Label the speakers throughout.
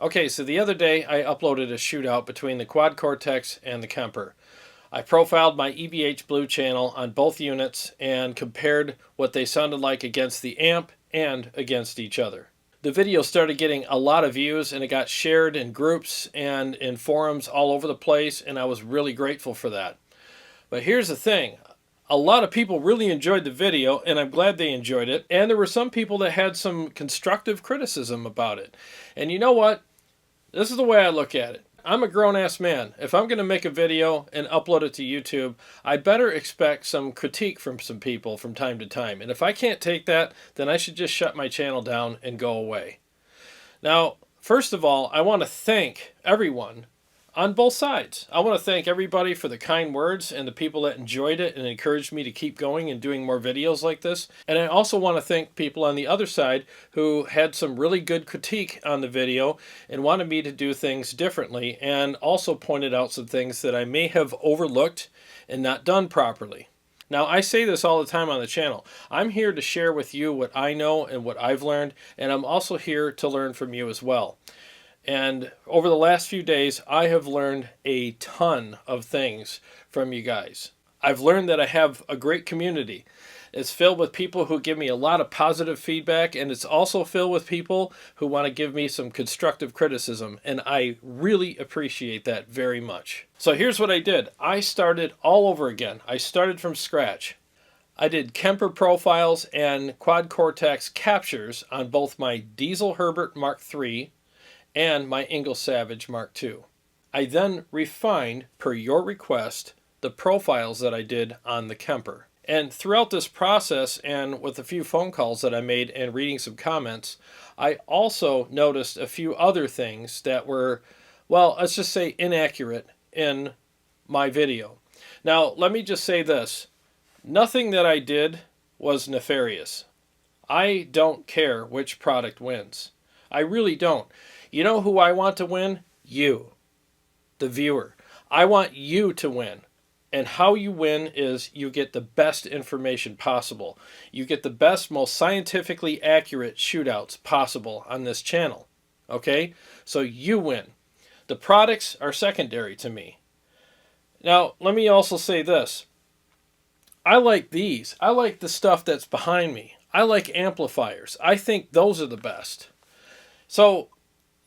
Speaker 1: Okay, so the other day I uploaded a shootout between the Quad Cortex and the Kemper. I profiled my EVH Blue channel on both units and compared what they sounded like against the amp and against each other. The video started getting a lot of views and it got shared in groups and in forums all over the place, and I was really grateful for that. But here's the thing. A lot of people really enjoyed the video, and I'm glad they enjoyed it. And there were some people that had some constructive criticism about it. And you know what? This is the way I look at it. I'm a grown-ass man. If I'm going to make a video and upload it to YouTube, I better expect some critique from some people from time to time. And if I can't take that, then I should just shut my channel down and go away. Now, first of all, I want to thank everyone on both sides. I want to thank everybody for the kind words and the people that enjoyed it and encouraged me to keep going and doing more videos like this. And I also want to thank people on the other side who had some really good critique on the video and wanted me to do things differently, and also pointed out some things that I may have overlooked and not done properly. Now, I say this all the time on the channel. I'm here to share with you what I know and what I've learned, and I'm also here to learn from you as well. And over the last few days, I have learned a ton of things from you guys. I've learned that I have a great community. It's filled with people who give me a lot of positive feedback, and it's also filled with people who want to give me some constructive criticism, and I really appreciate that very much. So here's what I did. I started all over again. I started from scratch. I did Kemper profiles and Quad Cortex Captures on both my Diezel Herbert MKIII and my Engl Savage Mark II. I then refined, per your request, the profiles that I did on the Kemper. And throughout this process, and with a few phone calls that I made and reading some comments, I also noticed a few other things that were, well, let's just say inaccurate in my video. Now, let me just say this. Nothing that I did was nefarious. I don't care which product wins. I really don't. You know who I want to win? You, the viewer. I want you to win. And how you win is you get the best information possible. You get the best, most scientifically accurate shootouts possible on this channel. Okay? So you win. The products are secondary to me. Now, let me also say this. I like these. I like the stuff that's behind me. I like amplifiers. I think those are the best. So,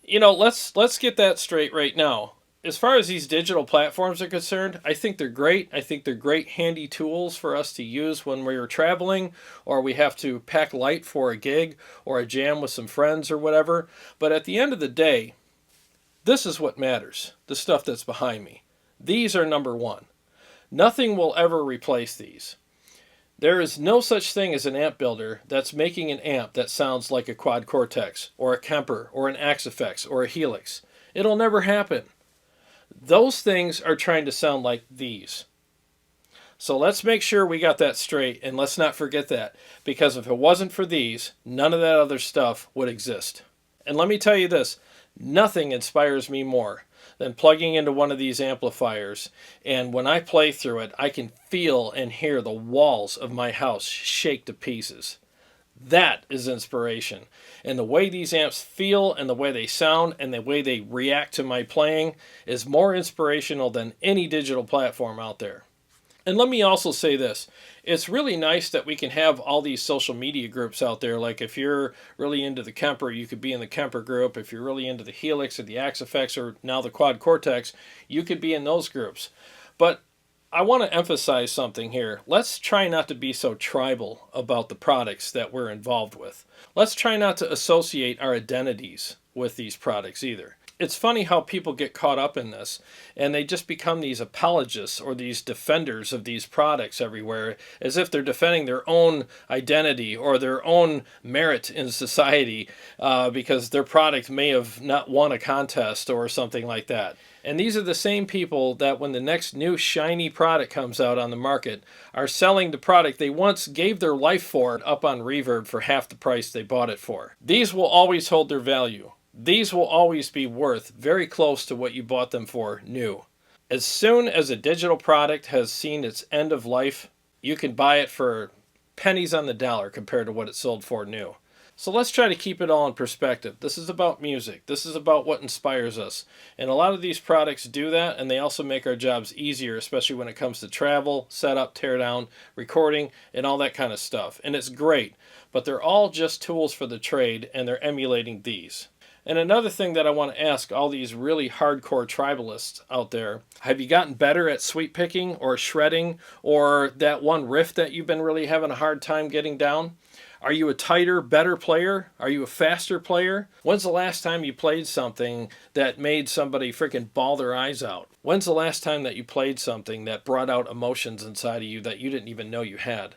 Speaker 1: you know, let's get that straight right now. As far as these digital platforms are concerned, I think they're great. I think they're great handy tools for us to use when we're traveling, or we have to pack light for a gig or a jam with some friends or whatever. But at the end of the day, this is what matters, the stuff that's behind me. These are number one. Nothing will ever replace these. There is no such thing as an amp builder that's making an amp that sounds like a Quad Cortex or a Kemper or an Axe-Fx or a Helix. It'll never happen. Those things are trying to sound like these. So let's make sure we got that straight, and let's not forget that, because if it wasn't for these, none of that other stuff would exist. And let me tell you this, nothing inspires me more than plugging into one of these amplifiers, and when I play through it, I can feel and hear the walls of my house shake to pieces. That is inspiration. And the way these amps feel and the way they sound and the way they react to my playing is more inspirational than any digital platform out there. And let me also say this. It's really nice that we can have all these social media groups out there. Like if you're really into the Kemper, you could be in the Kemper group. If you're really into the Helix or the Axe-Fx or now the Quad Cortex, you could be in those groups. But I want to emphasize something here. Let's try not to be so tribal about the products that we're involved with. Let's try not to associate our identities with these products either. It's funny how people get caught up in this, and they just become these apologists or these defenders of these products everywhere, as if they're defending their own identity or their own merit in society because their product may have not won a contest or something like that. And these are the same people that when the next new shiny product comes out on the market are selling the product they once gave their life for up on Reverb for half the price they bought it for. These will always hold their value. These will always be worth very close to what you bought them for new. As soon as a digital product has seen its end of life, you can buy it for pennies on the dollar compared to what it sold for new. So let's try to keep it all in perspective. This is about music. This is about what inspires us. And a lot of these products do that, and they also make our jobs easier, especially when it comes to travel, setup, teardown, recording, and all that kind of stuff. And it's great, but they're all just tools for the trade, and they're emulating these. And another thing that I want to ask all these really hardcore tribalists out there, have you gotten better at sweep picking or shredding or that one riff that you've been really having a hard time getting down? Are you a tighter, better player? Are you a faster player? When's the last time you played something that made somebody freaking bawl their eyes out? When's the last time that you played something that brought out emotions inside of you that you didn't even know you had?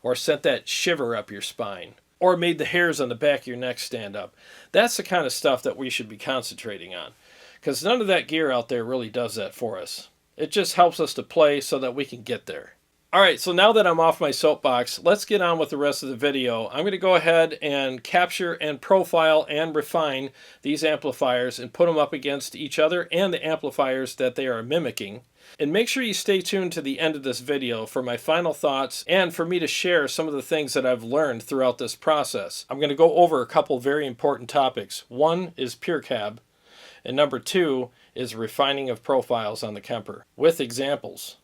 Speaker 1: Or sent that shiver up your spine? Or made the hairs on the back of your neck stand up? That's the kind of stuff that we should be concentrating on. Because none of that gear out there really does that for us. It just helps us to play so that we can get there. Alright, so now that I'm off my soapbox, let's get on with the rest of the video. I'm going to go ahead and capture and profile and refine these amplifiers and put them up against each other and the amplifiers that they are mimicking. And make sure you stay tuned to the end of this video for my final thoughts and for me to share some of the things that I've learned throughout this process. I'm going to go over a couple very important topics. One is pure cab, and number two is refining of profiles on the Kemper with examples.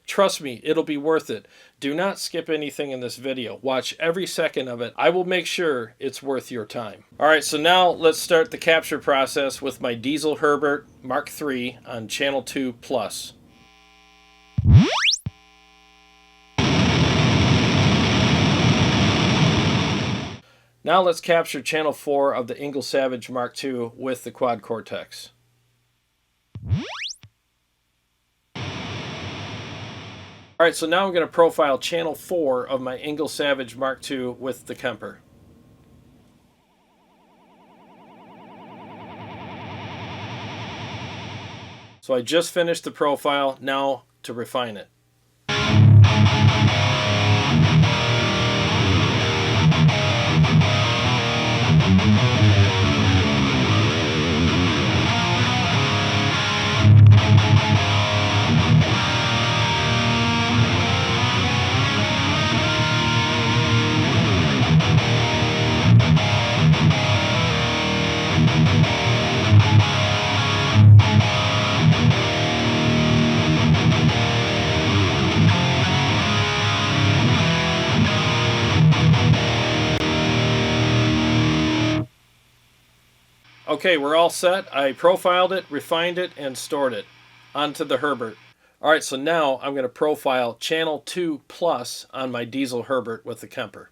Speaker 1: Trust me, it'll be worth it. Do not skip anything in this video. Watch every second of it. I will make sure it's worth your time. Alright, so now let's start the capture process with my Diezel Herbert MKIII on channel 2 plus. Now let's capture channel 4 of the Engl Savage Mark II with the Quad Cortex. Alright, so now I'm going to profile channel 4 of my Engl Savage Mark II with the Kemper. So I just finished the profile, now to refine it. Okay, we're all set. I profiled it, refined it, and stored it onto the Herbert. Alright, so now I'm going to profile channel 2 plus on my Diezel Herbert with the Kemper.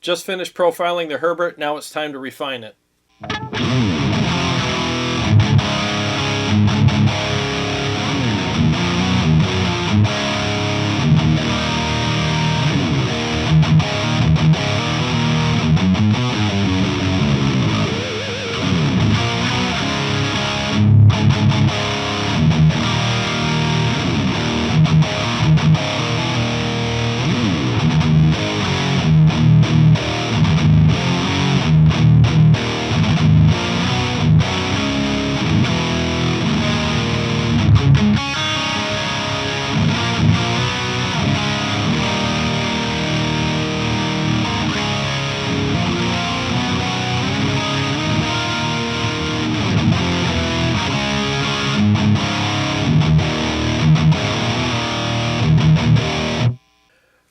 Speaker 1: Just finished profiling the Herbert, now it's time to refine it.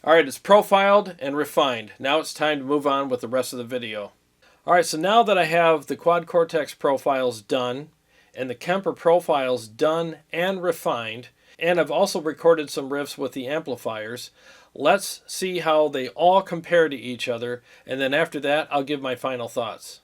Speaker 1: Alright, it's profiled and refined. Now it's time to move on with the rest of the video. Alright, so now that I have the Quad Cortex profiles done and the Kemper profiles done and refined, and I've also recorded some riffs with the amplifiers, let's see how they all compare to each other, and then after that I'll give my final thoughts.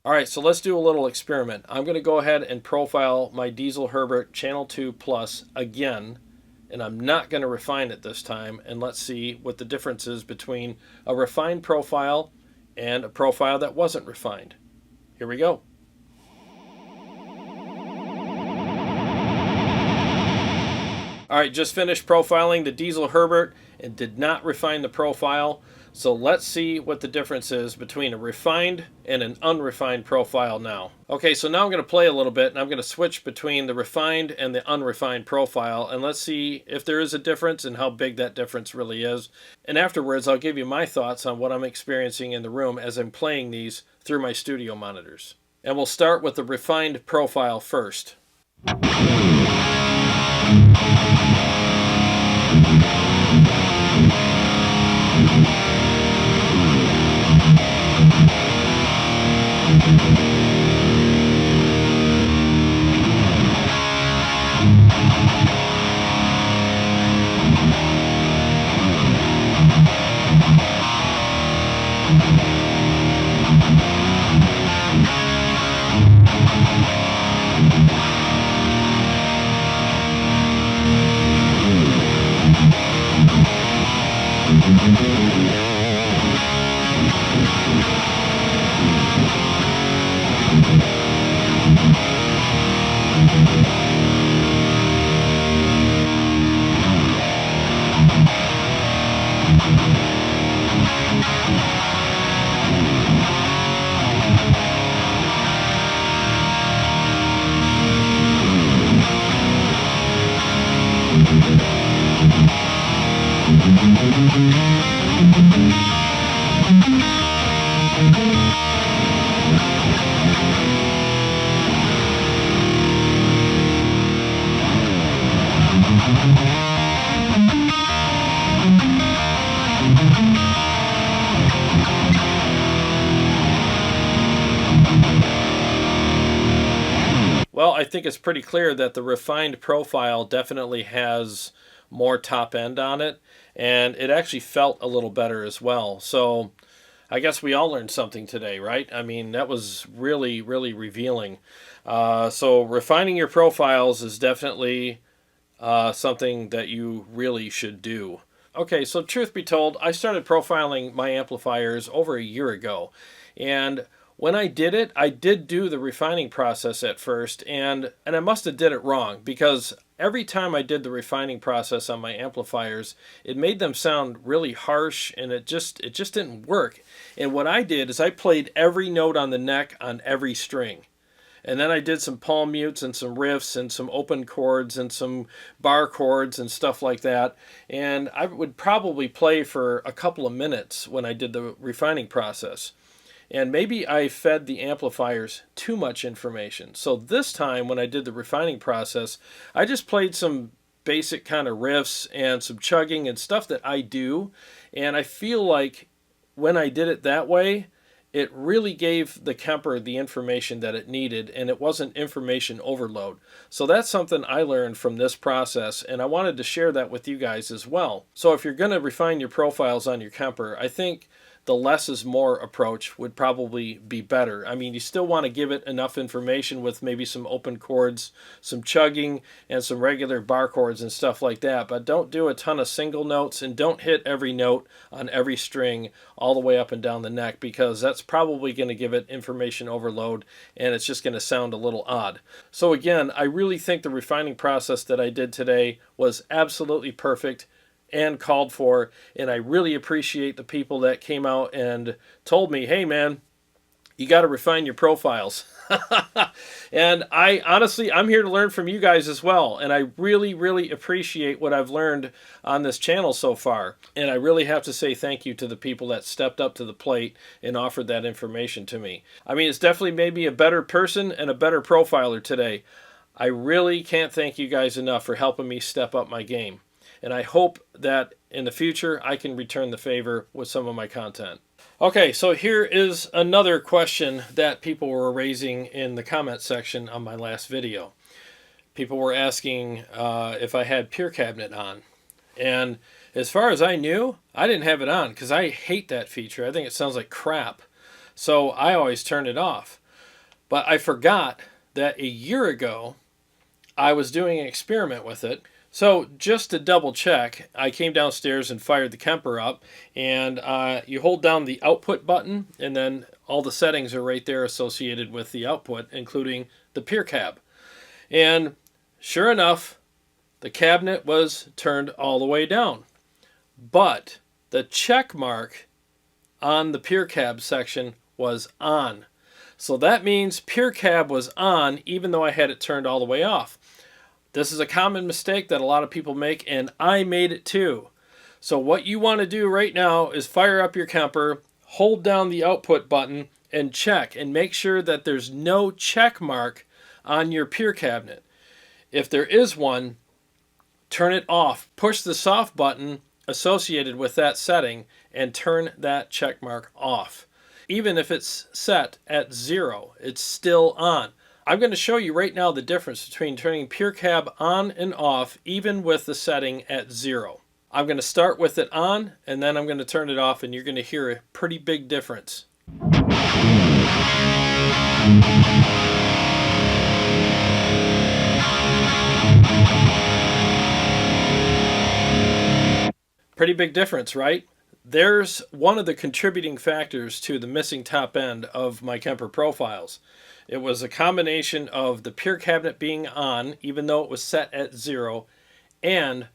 Speaker 1: Alright, so let's do a little experiment. I'm going to go ahead and profile my Diezel Herbert Channel 2 Plus again, and I'm not going to refine it this time, and let's see what the difference is between a refined profile and a profile that wasn't refined. Here we go. Alright, just finished profiling the Diezel Herbert and did not refine the profile. So let's see what the difference is between a refined and an unrefined profile now. Okay, so now I'm going to play a little bit, and I'm going to switch between the refined and the unrefined profile, and let's see if there is a difference and how big that difference really is. And afterwards, I'll give you my thoughts on what I'm experiencing in the room as I'm playing these through my studio monitors. And we'll start with the refined profile first. Well, I think it's pretty clear that the refined profile definitely has more top end on it, and it actually felt a little better as well. So I guess we all learned something today, right? I mean, that was really, really revealing. So refining your profiles is definitely something that you really should do. Okay, so truth be told, I started profiling my amplifiers over a year ago, and when I did it, I did do the refining process at first, and I must have did it wrong, because every time I did the refining process on my amplifiers, it made them sound really harsh, and it just didn't work. And what I did is I played every note on the neck on every string. And then I did some palm mutes and some riffs and some open chords and some bar chords and stuff like that. And I would probably play for a couple of minutes when I did the refining process. And maybe I fed the amplifiers too much information. So this time when I did the refining process, I just played some basic kind of riffs and some chugging and stuff that I do. And I feel like when I did it that way, it really gave the Kemper the information that it needed, and it wasn't information overload. So that's something I learned from this process, and I wanted to share that with you guys as well. So if you're going to refine your profiles on your Kemper, I think the less is more approach would probably be better. I mean, you still want to give it enough information with maybe some open chords, some chugging, and some regular bar chords and stuff like that, but don't do a ton of single notes, and don't hit every note on every string all the way up and down the neck, because that's probably going to give it information overload, and it's just going to sound a little odd. So again, I really think the refining process that I did today was absolutely perfect and called for, and I really appreciate the people that came out and told me, hey man, you got to refine your profiles. And I honestly, I'm here to learn from you guys as well, and I really, really appreciate what I've learned on this channel so far. And I really have to say thank you to the people that stepped up to the plate and offered that information to me. I mean, it's definitely made me a better person and a better profiler today. I really can't thank you guys enough for helping me step up my game. And I hope that in the future I can return the favor with some of my content. Okay, so here is another question that people were raising in the comment section on my last video. People were asking if I had Pure Cabinet on. And as far as I knew, I didn't have it on because I hate that feature. I think it sounds like crap. So I always turn it off. But I forgot that a year ago I was doing an experiment with it. So just to double check, I came downstairs and fired the Kemper up, and you hold down the output button, and then all the settings are right there associated with the output, including the peer cab. And sure enough, the cabinet was turned all the way down. But the check mark on the peer cab section was on. So that means peer cab was on even though I had it turned all the way off. This is a common mistake that a lot of people make, and I made it too. So what you want to do right now is fire up your Kemper, hold down the output button, and check, and make sure that there's no check mark on your peer cabinet. If there is one, turn it off. Push the soft button associated with that setting and turn that check mark off. Even if it's set at 0, it's still on. I'm going to show you right now the difference between turning peer cab on and off even with the setting at 0. I'm going to start with it on, and then I'm going to turn it off, and you're going to hear a pretty big difference. Pretty big difference, right? There's one of the contributing factors to the missing top end of my Kemper profiles. It was a combination of the peer cabinet being on, even though it was set at 0, and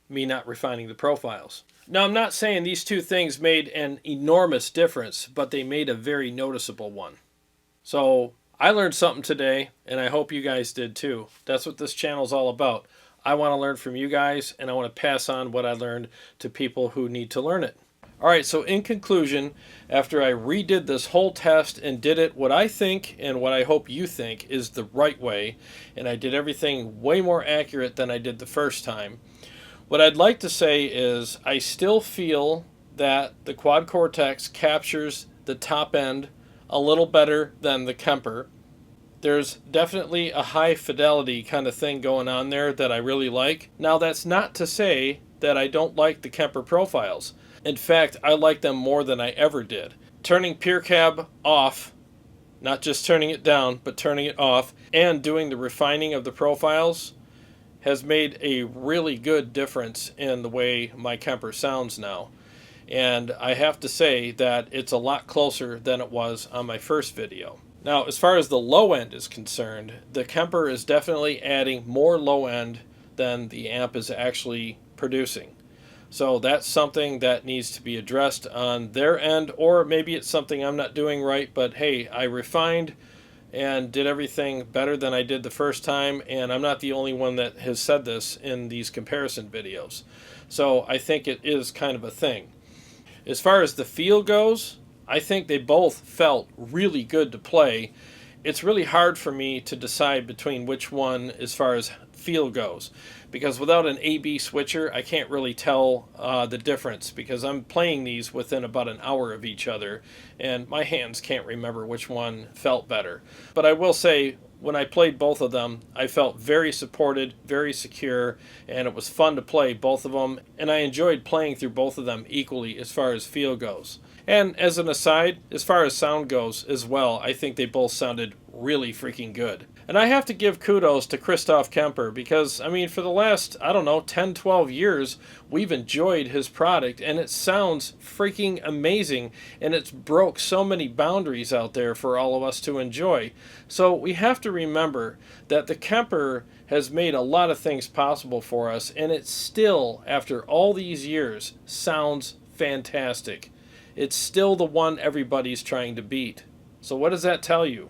Speaker 1: me not refining the profiles. Now, I'm not saying these two things made an enormous difference, but they made a very noticeable one. So I learned something today, and I hope you guys did too. That's what this channel is all about. I want to learn from you guys, and I want to pass on what I learned to people who need to learn it. Alright, so in conclusion, after I redid this whole test and did it what I think and what I hope you think is the right way, and I did everything way more accurate than I did the first time, what I'd like to say is I still feel that the Quad Cortex captures the top end a little better than the Kemper. There's definitely a high fidelity kind of thing going on there that I really like. Now, that's not to say that I don't like the Kemper profiles. In fact, I like them more than I ever did. Turning peer cab off, not just turning it down, but turning it off, and doing the refining of the profiles has made a really good difference in the way my Kemper sounds now. And I have to say that it's a lot closer than it was on my first video. Now, as far as the low end is concerned, the Kemper is definitely adding more low end than the amp is actually producing. So that's something that needs to be addressed on their end, or maybe it's something I'm not doing right, but hey, I refined and did everything better than I did the first time, and I'm not the only one that has said this in these comparison videos. So I think it is kind of a thing. As far as the feel goes, I think they both felt really good to play. It's really hard for me to decide between which one as far as feel goes, because without an A/B switcher I can't really tell the difference, because I'm playing these within about an hour of each other and my hands can't remember which one felt better. But I will say, when I played both of them, I felt very supported, very secure, and it was fun to play both of them, and I enjoyed playing through both of them equally as far as feel goes. And as an aside, as far as sound goes as well, I think they both sounded really freaking good. And I have to give kudos to Christoph Kemper, because, I mean, for the last, I don't know, 10, 12 years, we've enjoyed his product, and it sounds freaking amazing, and it's broke so many boundaries out there for all of us to enjoy. So we have to remember that the Kemper has made a lot of things possible for us, and it still, after all these years, sounds fantastic. It's still the one everybody's trying to beat. So what does that tell you?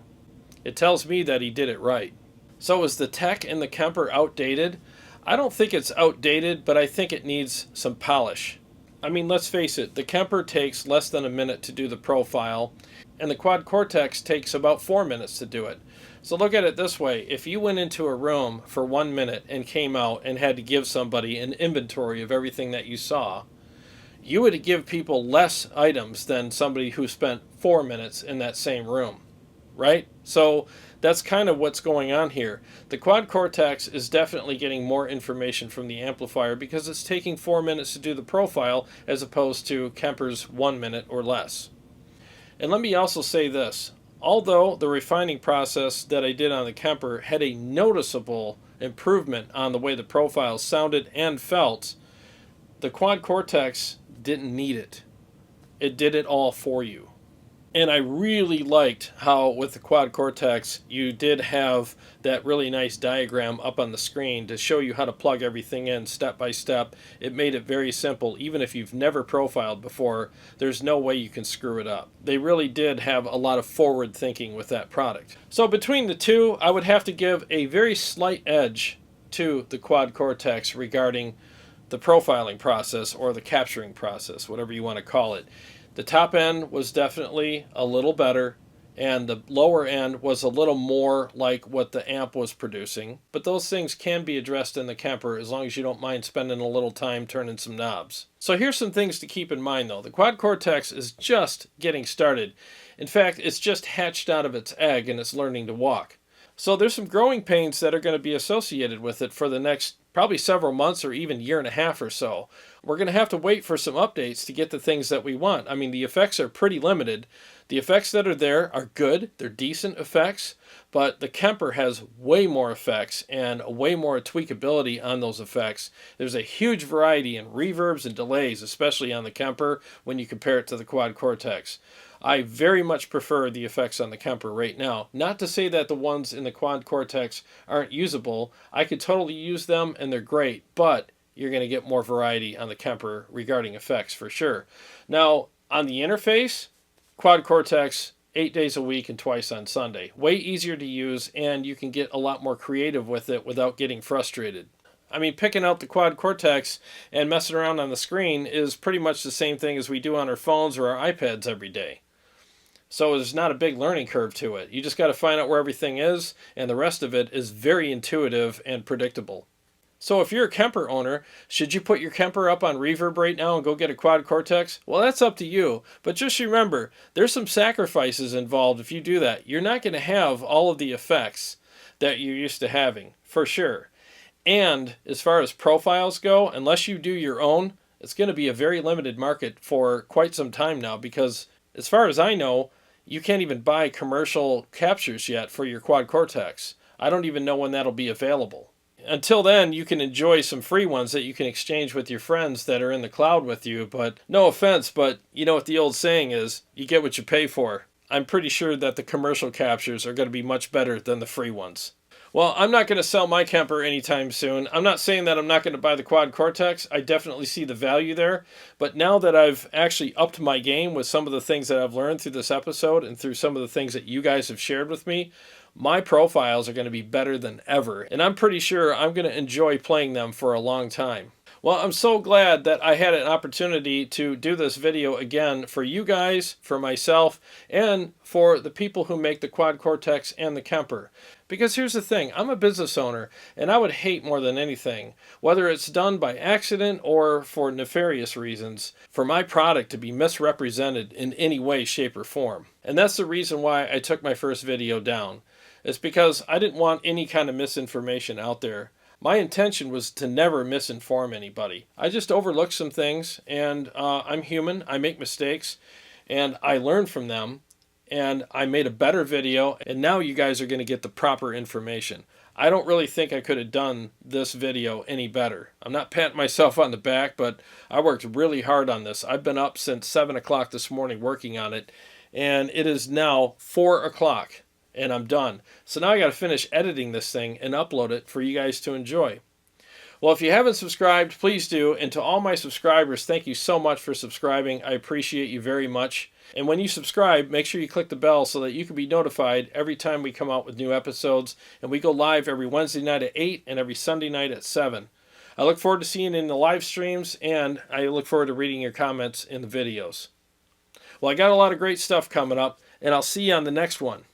Speaker 1: It tells me that he did it right. So is the tech in the Kemper outdated? I don't think it's outdated, but I think it needs some polish. I mean, let's face it, the Kemper takes less than a minute to do the profile, and the Quad Cortex takes about 4 minutes to do it. So look at it this way: if you went into a room for 1 minute and came out and had to give somebody an inventory of everything that you saw, you would give people less items than somebody who spent 4 minutes in that same room, right? So that's kind of what's going on here. The Quad Cortex is definitely getting more information from the amplifier because it's taking 4 minutes to do the profile as opposed to Kemper's 1 minute or less. And let me also say this: Although the refining process that I did on the Kemper had a noticeable improvement on the way the profiles sounded and felt, the Quad Cortex didn't need it. It did it all for you. And I really liked how with the Quad Cortex you did have that really nice diagram up on the screen to show you how to plug everything in step by step. It made it very simple. Even if you've never profiled before, there's no way you can screw it up. They really did have a lot of forward thinking with that product. So between the two, I would have to give a very slight edge to the Quad Cortex regarding the profiling process or the capturing process, whatever you want to call it. The top end was definitely a little better, and the lower end was a little more like what the amp was producing. But those things can be addressed in the Kemper as long as you don't mind spending a little time turning some knobs. So here's some things to keep in mind though. The Quad Cortex is just getting started. In fact, it's just hatched out of its egg and it's learning to walk. So there's some growing pains that are going to be associated with it for the next probably several months or even year and a half or so. We're going to have to wait for some updates to get the things that we want. I mean, the effects are pretty limited. The effects that are there are good. They're decent effects. But the Kemper has way more effects and way more tweakability on those effects. There's a huge variety in reverbs and delays, especially on the Kemper when you compare it to the Quad Cortex. I very much prefer the effects on the Kemper right now. Not to say that the ones in the Quad Cortex aren't usable. I could totally use them and they're great, but you're going to get more variety on the Kemper regarding effects for sure. Now, on the interface, Quad Cortex 8 days a week and twice on Sunday. Way easier to use, and you can get a lot more creative with it without getting frustrated. I mean, picking out the Quad Cortex and messing around on the screen is pretty much the same thing as we do on our phones or our iPads every day. So there's not a big learning curve to it. You just got to find out where everything is, and the rest of it is very intuitive and predictable. So if you're a Kemper owner, should you put your Kemper up on reverb right now and go get a Quad Cortex? Well, that's up to you. But just remember, there's some sacrifices involved if you do that. You're not going to have all of the effects that you're used to having, for sure. And as far as profiles go, unless you do your own, it's going to be a very limited market for quite some time now because, as far as I know, you can't even buy commercial captures yet for your Quad Cortex. I don't even know when that'll be available. Until then, you can enjoy some free ones that you can exchange with your friends that are in the cloud with you. But no offense, but you know what the old saying is, you get what you pay for. I'm pretty sure that the commercial captures are going to be much better than the free ones. Well, I'm not going to sell my Kemper anytime soon. I'm not saying that I'm not going to buy the Quad Cortex. I definitely see the value there. But now that I've actually upped my game with some of the things that I've learned through this episode and through some of the things that you guys have shared with me, my profiles are going to be better than ever. And I'm pretty sure I'm going to enjoy playing them for a long time. Well, I'm so glad that I had an opportunity to do this video again for you guys, for myself, and for the people who make the Quad Cortex and the Kemper. Because here's the thing, I'm a business owner, and I would hate more than anything, whether it's done by accident or for nefarious reasons, for my product to be misrepresented in any way, shape, or form. And that's the reason why I took my first video down. It's because I didn't want any kind of misinformation out there. My intention was to never misinform anybody. I just overlooked some things, and I'm human, I make mistakes, and I learn from them, and I made a better video, and now you guys are going to get the proper information. I don't really think I could have done this video any better. I'm not patting myself on the back, but I worked really hard on this. I've been up since 7 o'clock this morning working on it, and it is now 4 o'clock. And I'm done. So now I got to finish editing this thing and upload it for you guys to enjoy. Well, if you haven't subscribed, please do. And to all my subscribers, thank you so much for subscribing. I appreciate you very much. And when you subscribe, make sure you click the bell so that you can be notified every time we come out with new episodes. And we go live every Wednesday night at 8 and every Sunday night at 7. I look forward to seeing you in the live streams, and I look forward to reading your comments in the videos. Well, I got a lot of great stuff coming up, and I'll see you on the next one.